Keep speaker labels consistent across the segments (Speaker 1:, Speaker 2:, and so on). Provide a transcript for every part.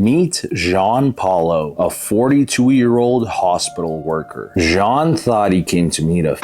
Speaker 1: Meet Jean Paulo, a 42-year-old hospital worker. Jean thought he came to meet a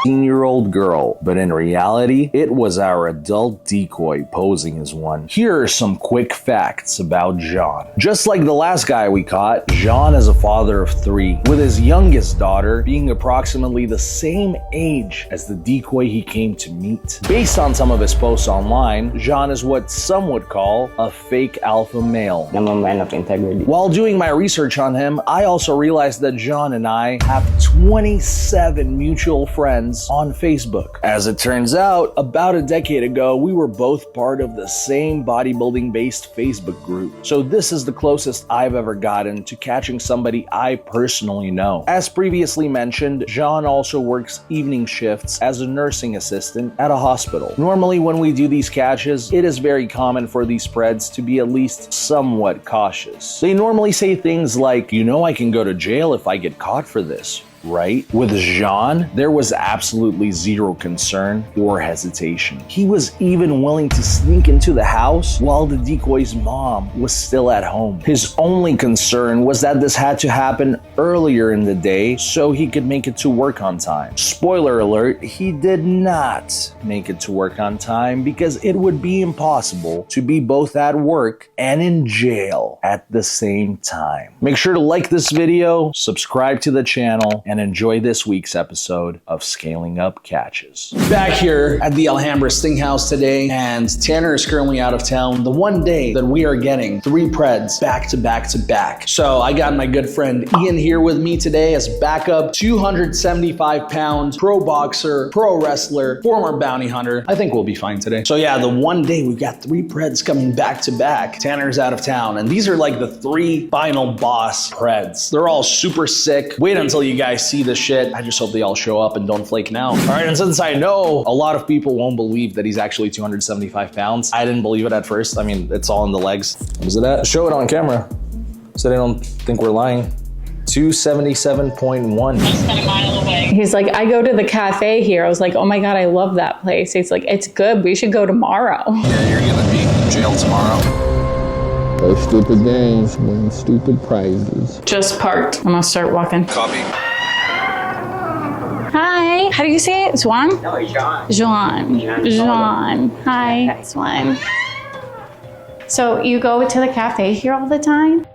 Speaker 1: 15-year-old girl, but in reality, it was our adult decoy posing as one. Here are some quick facts about Jean. Just like the last guy we caught, Jean is a father of 3, with his youngest daughter being approximately the same age as the decoy he came to meet. Based on some of his posts online, Jean is what some would call a fake alpha male.
Speaker 2: I'm a man of integrity.
Speaker 1: While doing my research on him, I also realized that Jean and I have 27 mutual friends on Facebook. As it turns out, about a decade ago, we were both part of the same bodybuilding-based Facebook group. So this is the closest I've ever gotten to catching somebody I personally know. As previously mentioned, Jean also works evening shifts as a nursing assistant at a hospital. Normally when we do these catches, it is very common for these PREDs to be at least somewhat cautious. They normally say things like, "You know I can go to jail if I get caught for this." Right? With Jean, there was absolutely zero concern or hesitation. He was even willing to sneak into the house while the decoy's mom was still at home. His only concern was that this had to happen earlier in the day so he could make it to work on time. Spoiler alert, he did not make it to work on time because it would be impossible to be both at work and in jail at the same time. Make sure to like this video, subscribe to the channel, and enjoy this week's episode of Scaling Up Catches.
Speaker 3: Back here at the Alhambra Sting House today, and Tanner is currently out of town. The one day that we are getting 3 PREDs back to back to back. So I got my good friend Ian here with me today as backup, 275-pound pro boxer, pro wrestler, former bounty hunter. I think we'll be fine today. So yeah, the one day we've got 3 PREDs coming back to back. Tanner's out of town, and these are like the 3 final boss PREDs. They're all super sick. Wait until you guys see this shit. I just hope they all show up and don't flake now. All right, and since I know a lot of people won't believe that he's actually 275 pounds, I didn't believe it at first. I mean, it's all in the legs. What is it at? Show it on camera so they don't think we're lying. 277.1.
Speaker 4: Less than a mile away.
Speaker 5: He's like, I go to the cafe here. I was like, oh my God, I love that place. He's like, it's good. We should go tomorrow.
Speaker 1: Yeah, you're gonna be in jail tomorrow.
Speaker 6: Play stupid games, win stupid prizes.
Speaker 5: Just parked. I'm gonna start walking.
Speaker 1: Copy.
Speaker 5: Hi. How do you say it? Juan?
Speaker 2: No, Jean.
Speaker 5: Juan. Juan. Hi, Juan. So you go to the cafe here all the time?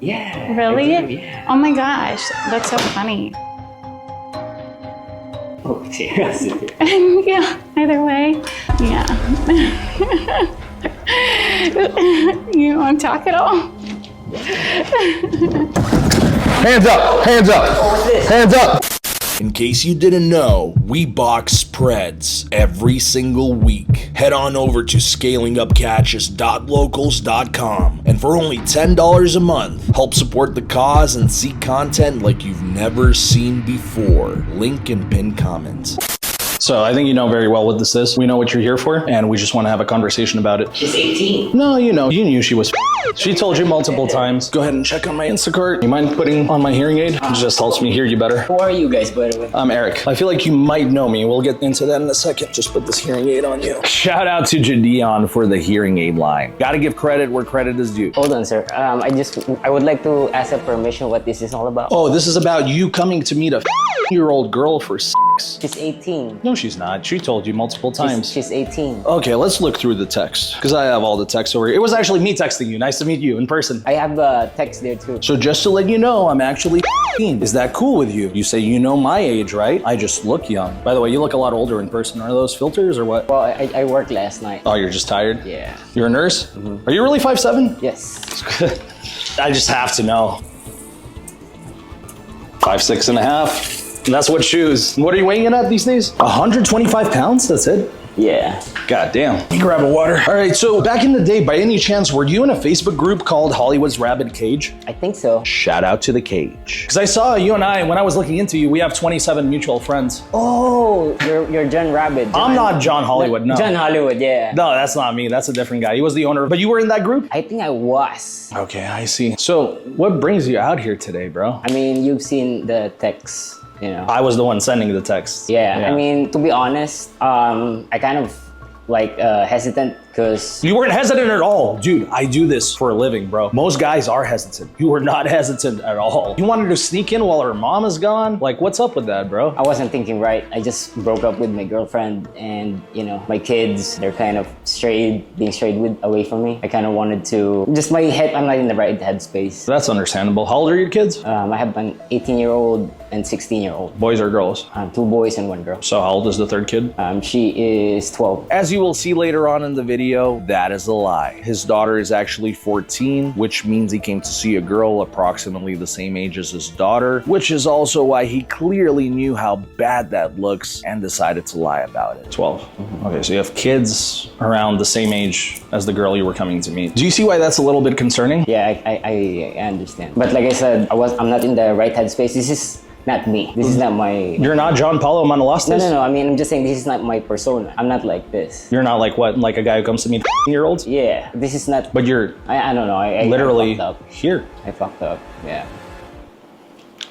Speaker 2: Yeah.
Speaker 5: Really?
Speaker 2: I do, yeah.
Speaker 5: Oh my gosh, that's so funny.
Speaker 2: Oh, seriously.
Speaker 5: Yeah, either way. Yeah. You want to talk at all?
Speaker 1: Hands up! Hands up!
Speaker 2: What's this?
Speaker 1: Hands up! In case you didn't know, we box PREDs every single week. Head on over to scalingupcatches.locals.com and for only $10 a month, help support the cause and see content like you've never seen before. Link in pinned comments.
Speaker 3: So I think you know very well what this is. We know what you're here for, and we just want to have a conversation about it.
Speaker 2: She's 18.
Speaker 3: No, you know, you knew she was. She told you multiple times. Go ahead and check on my Instacart. You mind putting on my hearing aid? It just helps me hear you better.
Speaker 2: Who are you guys, by the way?
Speaker 3: I'm Eric. I feel like you might know me. We'll get into that in a second. Just put this hearing aid on you.
Speaker 1: Shout out to Jadion for the hearing aid line. Gotta give credit where credit is due.
Speaker 2: Hold on, sir. I would like to ask a permission what this is all about.
Speaker 3: Oh, this is about you coming to meet a year-old girl for sex.
Speaker 2: She's 18.
Speaker 3: No, she's not. She told you multiple times.
Speaker 2: She's 18.
Speaker 3: Okay, let's look through the text, because I have all the text over here. It was actually me texting you. Nice to meet you in person.
Speaker 2: I have a text there too.
Speaker 1: So just to let you know, I'm actually 15. Is that cool with you? You say you know my age, right? I just look young.
Speaker 3: By the way, you look a lot older in person. Are those filters or what?
Speaker 2: Well, I worked last night.
Speaker 3: Oh, you're just tired?
Speaker 2: Yeah.
Speaker 3: You're a nurse? Are you really 5'7"?
Speaker 2: Yes.
Speaker 3: I just have to know. 5'6" and a half. And that's what shoes. What are you weighing in at these days? 125 pounds? That's it?
Speaker 2: Yeah.
Speaker 3: God damn. Let me grab a water. All right, so back in the day, by any chance, were you in a Facebook group called Hollywood's Rabid Cage?
Speaker 2: I think so.
Speaker 1: Shout out to the cage.
Speaker 3: Because I saw you and I, when I was looking into you, we have 27 mutual friends.
Speaker 2: Oh, you're John Rabbit.
Speaker 3: I'm not John Hollywood, no.
Speaker 2: John Hollywood, yeah.
Speaker 3: No, that's not me. That's a different guy. He was the owner. But you were in that group?
Speaker 2: I think I was.
Speaker 3: Okay, I see. So what brings you out here today, bro?
Speaker 2: I mean, you've seen the text, you know.
Speaker 3: I was the one sending the text.
Speaker 2: Yeah, I mean, to be honest, I kind of like hesitant because
Speaker 1: You weren't hesitant at all. Dude, I do this for a living, bro. Most guys are hesitant. You were not hesitant at all. You wanted to sneak in while her mom is gone? Like, what's up with that, bro?
Speaker 2: I wasn't thinking right. I just broke up with my girlfriend, and you know, my kids, they're kind of being strayed away from me. I kind of wanted to, just my head, I'm not in the right headspace.
Speaker 1: That's understandable. How old are your kids?
Speaker 2: I have an 18-year-old and 16-year-old.
Speaker 1: Boys or girls?
Speaker 2: 2 boys and 1 girl.
Speaker 1: So how old is the third kid?
Speaker 2: She is 12.
Speaker 1: As you will see later on in the video, that is a lie. His daughter is actually 14, which means he came to see a girl approximately the same age as his daughter, which is also why he clearly knew how bad that looks and decided to lie about it. 12. Okay, so you have kids around the same age as the girl you were coming to meet. Do you see why that's a little bit concerning?
Speaker 2: Yeah, I understand. But like I said, I'm not in the right headspace. This is not me. This is not my...
Speaker 1: You're not John Paulo Manolastis?
Speaker 2: No. I mean, I'm just saying this is not my persona. I'm not like this.
Speaker 1: You're not like what? Like a guy who comes to meet year-olds?
Speaker 2: Yeah, this is not...
Speaker 1: But you're...
Speaker 2: I don't know. I
Speaker 1: literally
Speaker 2: fucked up.
Speaker 1: here.
Speaker 2: I fucked up, yeah.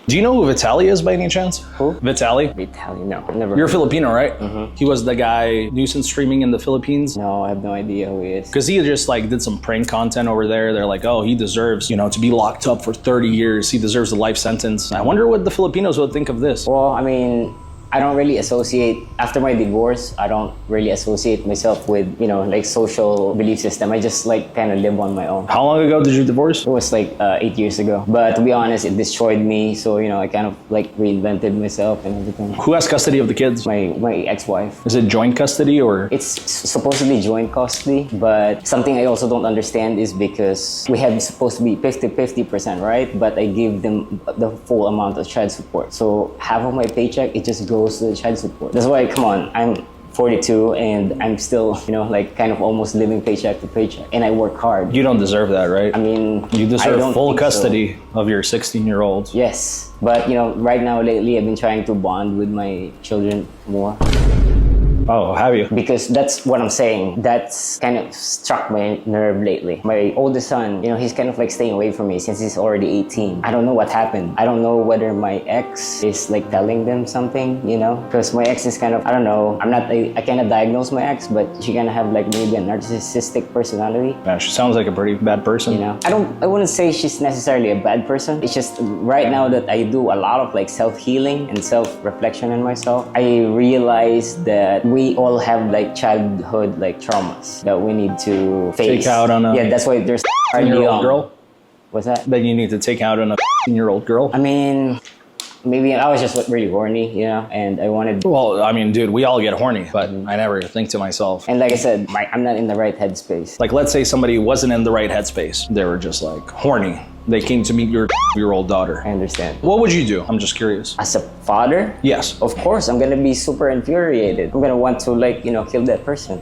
Speaker 1: Do you know who Vitaly is by any chance?
Speaker 2: Who?
Speaker 1: Vitaly.
Speaker 2: Vitaly, no, never.
Speaker 1: You're Filipino, right? Mm-hmm. He was the guy nuisance streaming in the Philippines.
Speaker 2: No, I have no idea who he is.
Speaker 1: Because he just like did some prank content over there. They're like, oh, he deserves, to be locked up for 30 years. He deserves a life sentence. I wonder what the Filipinos would think of this.
Speaker 2: Well, I mean, I don't really associate, after my divorce, I don't really associate myself with, like social belief system. I just like kind of live on my own.
Speaker 1: How long ago did you divorce?
Speaker 2: It was like 8 years ago. But to be honest, it destroyed me. So, I kind of like reinvented myself and everything.
Speaker 1: Who has custody of the kids?
Speaker 2: My ex-wife.
Speaker 1: Is it joint custody or?
Speaker 2: It's supposedly joint custody, but something I also don't understand is because we have supposed to be 50-50%, right? But I give them the full amount of child support. So half of my paycheck, it just goes to the child support. That's why, come on, I'm 42 and I'm still, like kind of almost living paycheck to paycheck. And I work hard.
Speaker 1: You don't deserve that, right?
Speaker 2: I mean,
Speaker 1: you deserve full custody of your 16-year-old.
Speaker 2: Yes. But, right now, lately, I've been trying to bond with my children more.
Speaker 1: Oh, have you?
Speaker 2: Because that's what I'm saying. That's kind of struck my nerve lately. My oldest son, he's kind of like staying away from me since he's already 18. I don't know what happened. I don't know whether my ex is like telling them something, because my ex is kind of, I don't know. I cannot diagnose my ex, but she kind of have like maybe a narcissistic personality.
Speaker 1: Yeah, she sounds like a pretty bad person.
Speaker 2: I wouldn't say she's necessarily a bad person. It's just right now that I do a lot of like self-healing and self-reflection in myself, I realize that we all have like childhood like traumas that we need to face.
Speaker 1: Take out on a...
Speaker 2: Yeah, that's why there's
Speaker 1: 16-year-old girl?
Speaker 2: What's that?
Speaker 1: That you need to take out on a 16-year-old girl?
Speaker 2: I mean, maybe I was just really horny, and I wanted...
Speaker 1: Well, I mean, dude, we all get horny, but I never think to myself.
Speaker 2: And like I said, I'm not in the right headspace.
Speaker 1: Like, let's say somebody wasn't in the right headspace. They were just like horny. They came to meet your year-old daughter.
Speaker 2: I understand.
Speaker 1: What would you do? I'm just curious.
Speaker 2: As a father?
Speaker 1: Yes.
Speaker 2: Of course, I'm gonna be super infuriated. I'm gonna want to like, kill that person.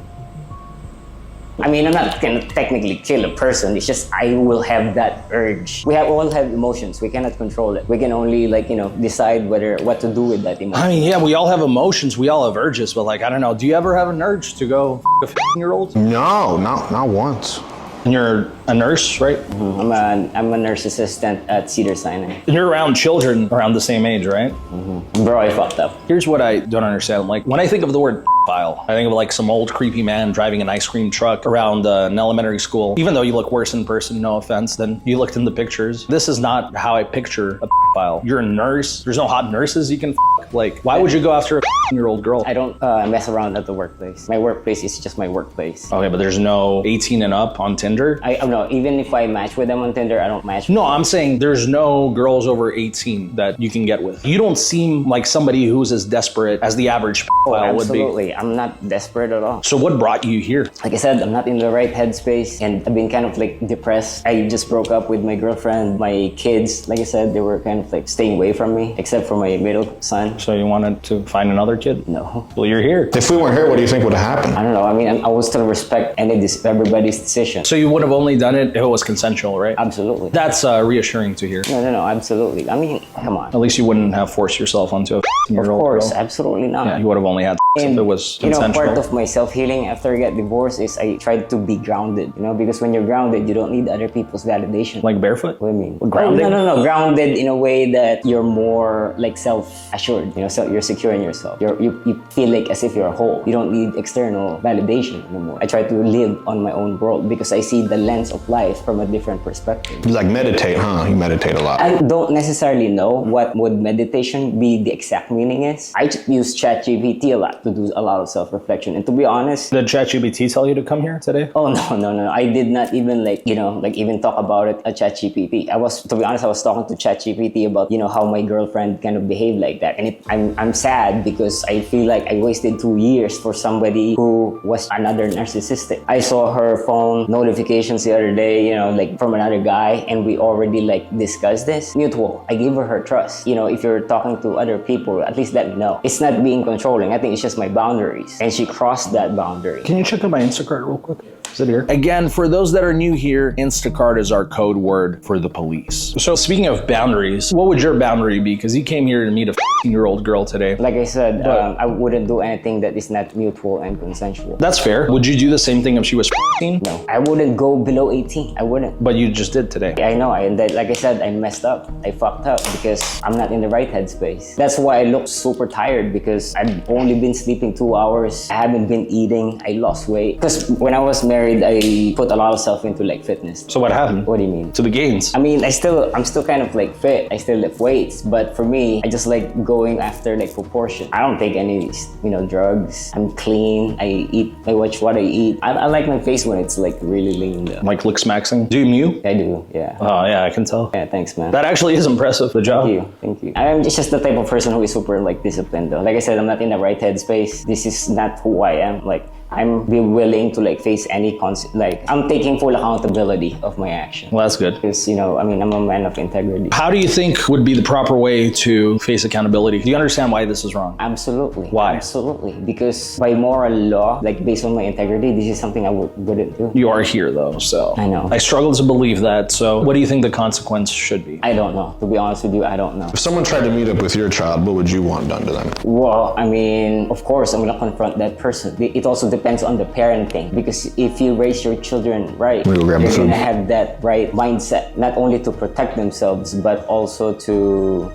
Speaker 2: I mean, I'm not gonna technically kill a person. It's just I will have that urge. We all have emotions. We cannot control it. We can only like, decide what to do with that emotion.
Speaker 1: I mean, yeah, we all have emotions. We all have urges, but like, I don't know. Do you ever have an urge to go a 15-year-old?
Speaker 6: No, not once.
Speaker 1: And you're a nurse, right?
Speaker 2: Mm-hmm. I'm a nurse assistant at Cedars-Sinai.
Speaker 1: And you're around children around the same age, right?
Speaker 2: Mm-hmm. Bro, I fucked up.
Speaker 1: Here's what I don't understand. Like, when I think of the word file, I think of like some old creepy man driving an ice cream truck around an elementary school. Even though you look worse in person, no offense, than you looked in the pictures. This is not how I picture a file. You're a nurse. There's no hot nurses you can like. Why would you go after a 15-year-old girl?
Speaker 2: I don't mess around at the workplace. My workplace is just my workplace.
Speaker 1: Okay, but there's no 18 and up on Tinder?
Speaker 2: I don't know. Even if I match with them on Tinder, I don't match with
Speaker 1: No,
Speaker 2: them.
Speaker 1: I'm saying there's no girls over 18 that you can get with. You don't seem like somebody who's as desperate as the average file would be.
Speaker 2: Absolutely. I'm not desperate at all.
Speaker 1: So what brought you here?
Speaker 2: Like I said, I'm not in the right headspace and I've been kind of like depressed. I just broke up with my girlfriend. My kids, like I said, they were kind of like staying away from me, except for my middle son.
Speaker 1: So you wanted to find another kid?
Speaker 2: No.
Speaker 1: Well, you're here.
Speaker 6: If we weren't here, what do you think would have happened?
Speaker 2: I don't know. I mean, I would still respect everybody's decision.
Speaker 1: So you would have only done it if it was consensual, right?
Speaker 2: Absolutely.
Speaker 1: That's reassuring to hear.
Speaker 2: No, absolutely. I mean, come on.
Speaker 1: At least you wouldn't have forced yourself onto a 15-year-old
Speaker 2: Of course,
Speaker 1: girl.
Speaker 2: absolutely not.
Speaker 1: Yeah, you would have only had
Speaker 2: And
Speaker 1: If it was
Speaker 2: you know,
Speaker 1: consensual.
Speaker 2: part of my self-healing after I got divorced is I tried to be grounded, you know, because when you're grounded, you don't need other people's validation.
Speaker 1: Like barefoot?
Speaker 2: What do you mean?
Speaker 1: Grounded?
Speaker 2: No. Grounded in a way that you're more like self-assured. You know, so you're secure in yourself. You feel like as if you're whole. You don't need external validation anymore. I try to live on my own world because I see the lens of life from a different perspective.
Speaker 6: You like meditate, huh? You meditate a lot.
Speaker 2: I don't necessarily know what would meditation be the exact meaning is. I use ChatGPT a lot to do a lot of self-reflection. And to be honest,
Speaker 1: Did ChatGPT tell you to come here today?
Speaker 2: oh no. I did not even even talk about it at ChatGPT. To be honest, I was talking to ChatGPT about, you know, how my girlfriend kind of behaved like that. And I'm sad because I feel like I wasted 2 years for somebody who was another narcissistic. I saw her phone notifications the other day, you know, like from another guy, and we already like discussed this. Mutual. I gave her trust. You know, if you're talking to other people, at least let me know. It's not being controlling. I think it's just my boundaries. And she crossed that boundary.
Speaker 1: Can you check out my Instacart real quick? Is it here? Again, for those that are new here, Instacart is our code word for the police. So speaking of boundaries, what would your boundary be? Because you came here to meet a 15-year-old girl today.
Speaker 2: Like I said, I wouldn't do anything that is not mutual and consensual.
Speaker 1: That's fair. Would you do the same thing if she was 15?
Speaker 2: No, I wouldn't go below 18. I wouldn't.
Speaker 1: But you just did today.
Speaker 2: I know, like I said, I messed up. I fucked up because I'm not in the right headspace. That's why I look super tired because I've only been sleeping 2 hours. I haven't been eating. I lost weight. Because when I was married, I put a lot of self into like fitness.
Speaker 1: So what happened?
Speaker 2: What do you mean?
Speaker 1: To the gains.
Speaker 2: I mean, I'm still kind of like fit. I still lift weights, but for me, I just like going after like proportion. I don't take any, you know, drugs. I'm clean. I watch what I eat. I like my face when it's like really lean though.
Speaker 1: Like looks maxing. Do you mute?
Speaker 2: I do, yeah.
Speaker 1: Oh yeah, I can tell.
Speaker 2: Yeah, thanks, man.
Speaker 1: That actually is impressive. Good job.
Speaker 2: Thank you. I'm just the type of person who is super like disciplined though. Like I said, I'm not in the right headspace. This is not who I am. Like, I'm be willing to like face any I'm taking full accountability of my action.
Speaker 1: Well, that's good.
Speaker 2: Because, you know, I mean, I'm a man of integrity.
Speaker 1: How do you think would be the proper way to face accountability? Do you understand why this is wrong?
Speaker 2: Absolutely.
Speaker 1: Why?
Speaker 2: Absolutely. Because by moral law, like based on my integrity, this is something I wouldn't do.
Speaker 1: You are here though, so.
Speaker 2: I know.
Speaker 1: I struggle to believe that, so what do you think the consequence should be?
Speaker 2: I don't know. To be honest with you, I don't know.
Speaker 6: If someone tried to meet up with your child, what would you want done to them?
Speaker 2: Well, I mean, of course, I'm gonna confront that person. It also depends on the parenting. Because if you raise your children right,
Speaker 6: We'll grab
Speaker 2: they're
Speaker 6: the food.
Speaker 2: gonna have that right mindset, not only to protect themselves, but also to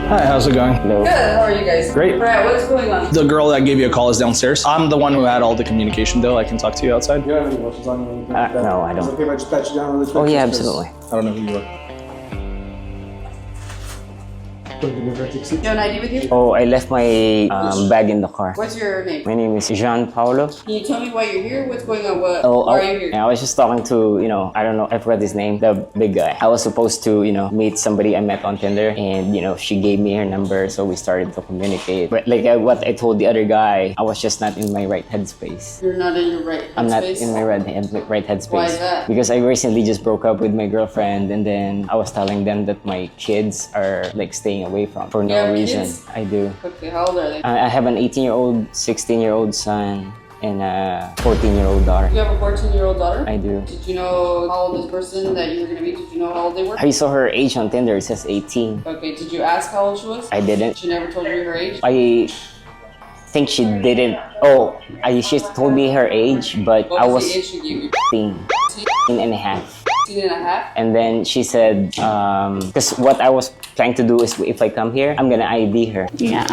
Speaker 1: Hi, how's it going?
Speaker 2: Hello.
Speaker 4: Good. How are you guys?
Speaker 1: Great.
Speaker 4: Brett, what's going on?
Speaker 1: The girl that gave you a call is downstairs. I'm the one who had all the communication though. I can talk to you outside.
Speaker 7: Do you have any questions on anything like that?
Speaker 2: No, I
Speaker 7: Is it
Speaker 2: don't.
Speaker 7: okay if I just pat you down really quick?
Speaker 2: Oh yeah,
Speaker 7: Just 'cause
Speaker 2: absolutely.
Speaker 1: I don't know who you are.
Speaker 7: Don't give me a vertic seat.
Speaker 4: You have an ID with you?
Speaker 2: Oh, I left my bag in the car.
Speaker 4: What's your name?
Speaker 2: My name is Jean Paulo.
Speaker 4: Can you tell me why you're here? What's going on? Why are you here?
Speaker 2: I was just talking to, you know, I don't know, I forgot his name, the big guy. I was supposed to, you know, meet somebody I met on Tinder, and, you know, she gave me her number, so we started to communicate. But like what I told the other guy, I was just not in my right headspace.
Speaker 4: You're not in your right
Speaker 2: I'm not
Speaker 4: headspace?
Speaker 2: in my right headspace.
Speaker 4: Why is that?
Speaker 2: Because I recently just broke up with my girlfriend, and then I was telling them that my kids are like staying away from for no
Speaker 4: have
Speaker 2: reason.
Speaker 4: kids?
Speaker 2: I do.
Speaker 4: Okay, how old are they?
Speaker 2: I have an 18-year-old, 16-year-old son, and a 14-year-old daughter.
Speaker 4: You have a 14-year-old daughter?
Speaker 2: I do.
Speaker 4: Did you know how old this person that you were going to meet, did you know how old they were?
Speaker 2: I saw her age on Tinder. It says 18.
Speaker 4: Okay, did you ask how old she was?
Speaker 2: I didn't.
Speaker 4: She never told you her age?
Speaker 2: I think she didn't. Oh, she told me her age, but
Speaker 4: What
Speaker 2: I
Speaker 4: was
Speaker 2: was
Speaker 4: the age she gave you?
Speaker 2: 15 and a half.
Speaker 4: 16 and a half?
Speaker 2: And then she said, because what I was trying to do is if I come here, I'm gonna ID her.
Speaker 5: Yeah.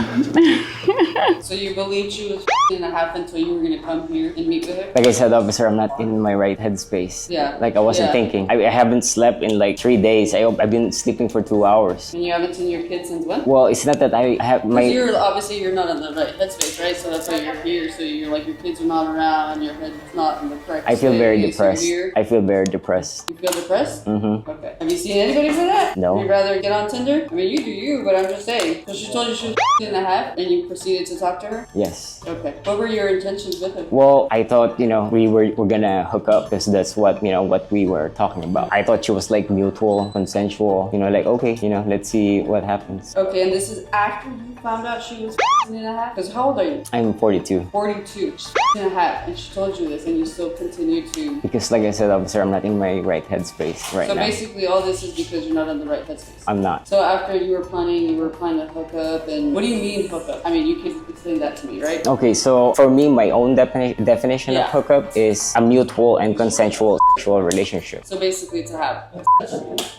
Speaker 4: So you believed she was 16 and a half until you were going to come here and meet with her?
Speaker 2: Like I said, officer, I'm not in my right headspace.
Speaker 4: Yeah.
Speaker 2: Like I wasn't
Speaker 4: Yeah.
Speaker 2: thinking. I haven't slept in like 3 days. I've been sleeping for 2 hours.
Speaker 4: And you haven't seen your kids since when?
Speaker 2: Well, it's not that I have my.
Speaker 4: You're obviously you're not in the right headspace, right? So that's why you're here. So you're like your kids are not around, your head's not in the correct
Speaker 2: I feel very
Speaker 4: space,
Speaker 2: depressed.
Speaker 4: You're here.
Speaker 2: I feel very depressed.
Speaker 4: You feel depressed?
Speaker 2: Mm-hmm.
Speaker 4: Okay. Have you seen anybody for that?
Speaker 2: No.
Speaker 4: You'd rather get on Tinder? I mean, you do you, but I'm just saying. So she told you she was 16 and a half, and you proceeded to talk to her?
Speaker 2: Yes.
Speaker 4: Okay. What were your intentions with her?
Speaker 2: Well, I thought, you know, we're gonna hook up because that's what, you know, what we were talking about. I thought she was like mutual, consensual, you know, like, okay, you know, let's see what happens.
Speaker 4: Okay, and this is after you found out she was 16 and a half? Because how old are you?
Speaker 2: I'm 42.
Speaker 4: 42. She's 16 and a half, and she told you this, and you still continue to...
Speaker 2: Because like I said, officer, I'm not in my right headspace right
Speaker 4: So
Speaker 2: now.
Speaker 4: basically all this is because you're not in the right headspace.
Speaker 2: I'm not.
Speaker 4: So So after you were planning to hook up, and what do you mean hook up? I mean, you can explain that to me, right?
Speaker 2: Okay, so for me, my own definition of
Speaker 4: Yeah.
Speaker 2: hookup is a mutual and consensual sexual relationship.
Speaker 4: So basically to have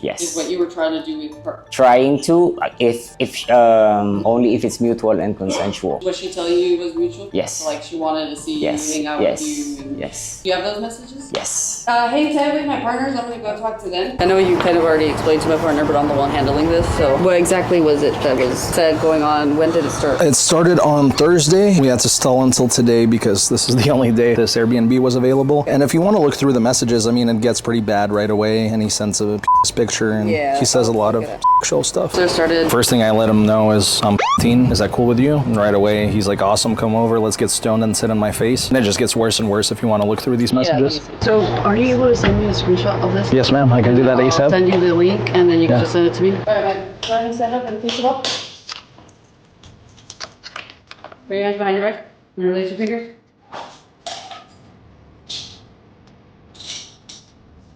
Speaker 2: Yes.
Speaker 4: is what you were trying to do with her.
Speaker 2: Trying to, if only if it's mutual and consensual.
Speaker 4: Was she telling you it was mutual?
Speaker 2: Yes.
Speaker 4: So, like she wanted to see
Speaker 2: Yes.
Speaker 4: you, hang out
Speaker 2: Yes.
Speaker 4: with you. And
Speaker 2: Yes.
Speaker 4: Do you have those messages?
Speaker 2: Yes.
Speaker 4: Hey, can I with my partners? I'm gonna go talk to them. I know you kind of already explained to my partner, but I'm the one handling this. So what exactly was it that was said going on? When did it start?
Speaker 1: It started on Thursday. We had to stall until today because this is the only day this Airbnb was available. And if you want to look through the messages, I mean, it gets pretty bad right away. And he sends a picture and
Speaker 4: Yeah,
Speaker 1: he says a lot of
Speaker 4: okay.
Speaker 1: sexual stuff.
Speaker 4: So it started.
Speaker 1: First thing I let him know is I'm 15. Is that cool with you? And right away, he's like, awesome, come over. Let's get stoned and sit on my face. And it just gets worse and worse if you want to look through these messages.
Speaker 4: So are you able to send me a screenshot of this?
Speaker 1: Yes, ma'am. I can do that
Speaker 4: I'll
Speaker 1: ASAP.
Speaker 4: send you the link and then you can
Speaker 1: Yeah.
Speaker 4: just send it to me. Alright, man. Go ahead and stand up and face it up. Bring your hands behind your back. And release your fingers.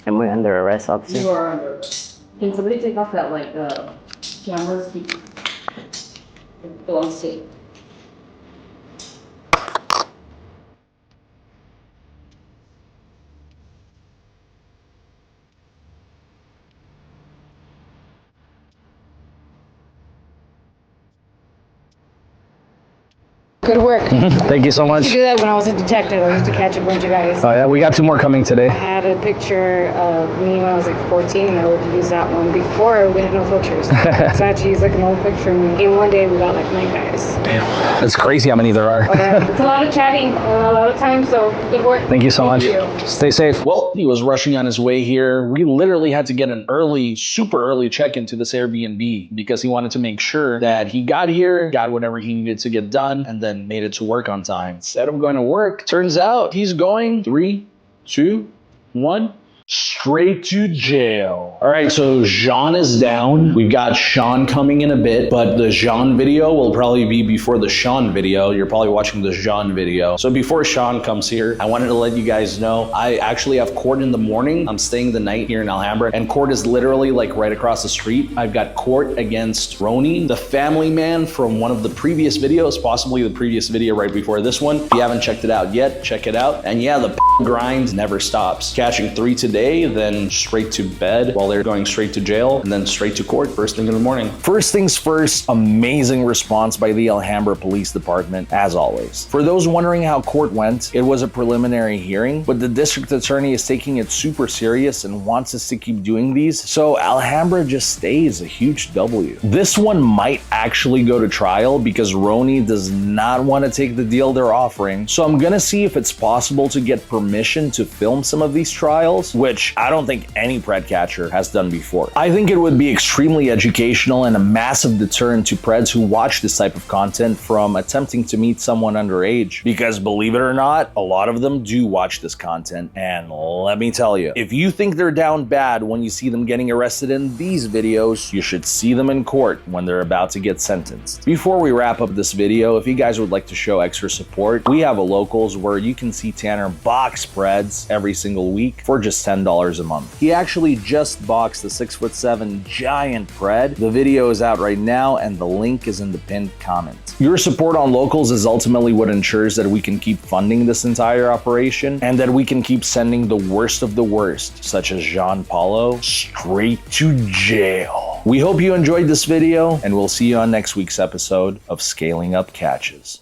Speaker 2: Am I under arrest, officer?
Speaker 4: You are under arrest. Can somebody take off that camera? It belongs to you.
Speaker 8: Good work.
Speaker 1: Thank you so much.
Speaker 8: I do that when I was a detective. I used to catch a bunch of guys.
Speaker 1: Oh, yeah, we got 2 more coming today.
Speaker 8: I had a picture of me when I was like 14, and I would use that one. Before, we had no filters. So I had to use like an old picture of me. And one day we got like 9 guys.
Speaker 1: That's crazy how many there are.
Speaker 8: It's a lot of chatting, a lot of time, so good work.
Speaker 1: Thank you so much.
Speaker 8: you.
Speaker 1: Stay safe.
Speaker 3: Well, he was rushing on his way here. We literally had to get an early, super early check-in to this Airbnb because he wanted to make sure that he got here, got whatever he needed to get done, and then made it to work on time. Instead of going to work, turns out he's going 3, 2, 1. Straight to jail. All right, so Jean is down. We've got Sean coming in a bit, but the Jean video will probably be before the Sean video. You're probably watching the Jean video. So before Sean comes here, I wanted to let you guys know, I actually have court in the morning. I'm staying the night here in Alhambra, and court is literally like right across the street. I've got court against Roni, the family man from one of the previous videos, possibly the previous video right before this one. If you haven't checked it out yet, check it out. And yeah, the grind never stops. Catching 3 today, then straight to bed while they're going straight to jail, and then straight to court first thing in the morning. First things first, amazing response by the Alhambra Police Department, as always. For those wondering how court went, it was a preliminary hearing, but the district attorney is taking it super serious and wants us to keep doing these, so Alhambra just stays a huge W. This one might actually go to trial because Roni does not want to take the deal they're offering, so I'm gonna see if it's possible to get permission to film some of these trials, which I don't think any PRED catcher has done before. I think it would be extremely educational and a massive deterrent to PREDs who watch this type of content from attempting to meet someone underage. Because believe it or not, a lot of them do watch this content, and let me tell you, if you think they're down bad when you see them getting arrested in these videos, you should see them in court when they're about to get sentenced. Before we wrap up this video, if you guys would like to show extra support, we have a locals where you can see Tanner box PREDs every single week for just $10 a month. He actually just boxed the 6'7" giant PRED. The video is out right now and the link is in the pinned comment. Your support on locals is ultimately what ensures that we can keep funding this entire operation and that we can keep sending the worst of the worst, such as Jean Paulo, straight to jail. We hope you enjoyed this video and we'll see you on next week's episode of Scaling Up Catches.